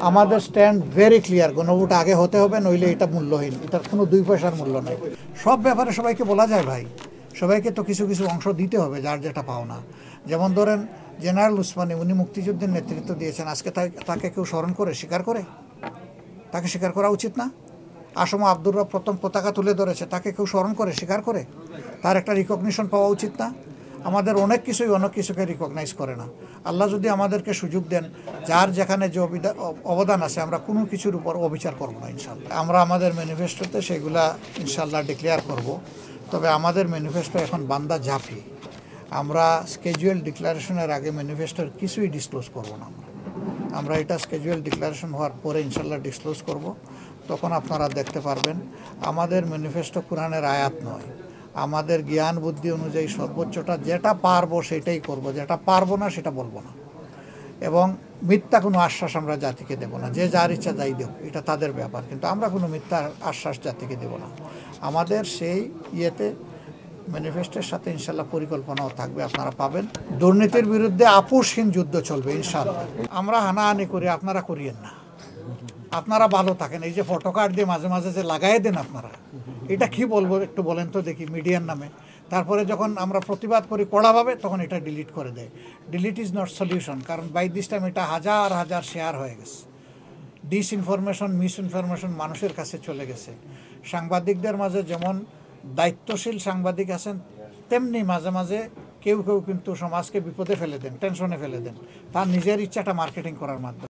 আমাদের stand very clear, গণভোট আগে হতে হবে, নইলে এটা মূল্যহীন, এটার কোনো 2 পয়সার মূল্য নেই। সব ব্যাপারে সবাইকে বলা যায় ভাই, সবাইকে তো কিছু কিছু অংশ দিতে হবে যার যেটা পাওনা। যেমন ধরেন জেনারেল উসমানী, উনি মুক্তিযুদ্ধের নেতৃত্ব দিয়েছেন, আজকে তাকে কেউ স্মরণ করে স্বীকার করে? তাকে স্বীকার করা উচিত না? আসম আব্দুর রব প্রথম পতাকা তুলে ধরেছে, তাকে কেউ স্মরণ করে স্বীকার করে? তার একটা রিকগনিশন পাওয়া উচিত না? আমাদের অনেক কিছুকে রিকগনাইজ করে না। আল্লাহ যদি আমাদেরকে সুযোগ দেন, যার যেখানে যে অবদান আছে, আমরা কোনো কিছুর উপর অবিচার করব না ইনশাল্লাহ। আমরা আমাদের ম্যানিফেস্টোতে সেগুলা ইনশাল্লাহ ডিক্লেয়ার করব। তবে আমাদের ম্যানিফেস্টো এখন বান্দা ঝাঁপি, আমরা স্কেজুয়াল ডিক্লারেশনের আগে ম্যানিফেস্টোর কিছুই ডিসক্লোজ করব না। আমরা এটা স্কেজুয়াল ডিক্লারেশন হওয়ার পরে ইনশাল্লাহ ডিসক্লোজ করব। তখন আপনারা দেখতে পারবেন আমাদের ম্যানিফেস্টো কোরআনের আয়াত নয়, আমাদের জ্ঞান বুদ্ধি অনুযায়ী সর্বোচ্চটা যেটা পারবো সেটাই করব, যেটা পারবো না সেটা বলবো না। এবং মিথ্যা কোনো আশ্বাস আমরা জাতিকে দেব না, যে যার ইচ্ছা যাই দেব, এটা তাদের ব্যাপার, কিন্তু আমরা কোনো মিথ্যা আশ্বাস জাতিকে দেব না। আমাদের সেই ইয়েতে ম্যানিফেস্টোর সাথে ইনশাল্লাহ পরিকল্পনাও থাকবে, আপনারা পাবেন। দুর্নীতির বিরুদ্ধে আপোষহীন যুদ্ধ চলবে ইনশাল্লাহ। আমরা হানাহানি করি, আপনারা করিয়েন না, আপনারা ভালো থাকেন। এই যে ফটো কার্ড দিয়ে মাঝে মাঝে যে লাগাই দেন আপনারা, এটা কি বলবো একটু বলেন তো দেখি মিডিয়ার নামে। তারপরে যখন আমরা প্রতিবাদ করি কড়াভাবে, তখন এটা ডিলিট করে দেয়। ডিলিট ইজ নট সলিউশন, কারণ বাই দিস টাইম এটা হাজার হাজার শেয়ার হয়ে গেছে। ডিসইনফরমেশন, মিসইনফরমেশন মানুষের কাছে চলে গেছে। সাংবাদিকদের মাঝে যেমন দায়িত্বশীল সাংবাদিক আছেন, তেমনি মাঝে মাঝে কেউ কেউ কিন্তু সমাজকে বিপদে ফেলে দেন, টেনশনে ফেলে দেন, তার নিজের ইচ্ছাটা মার্কেটিং করার মাধ্যমে।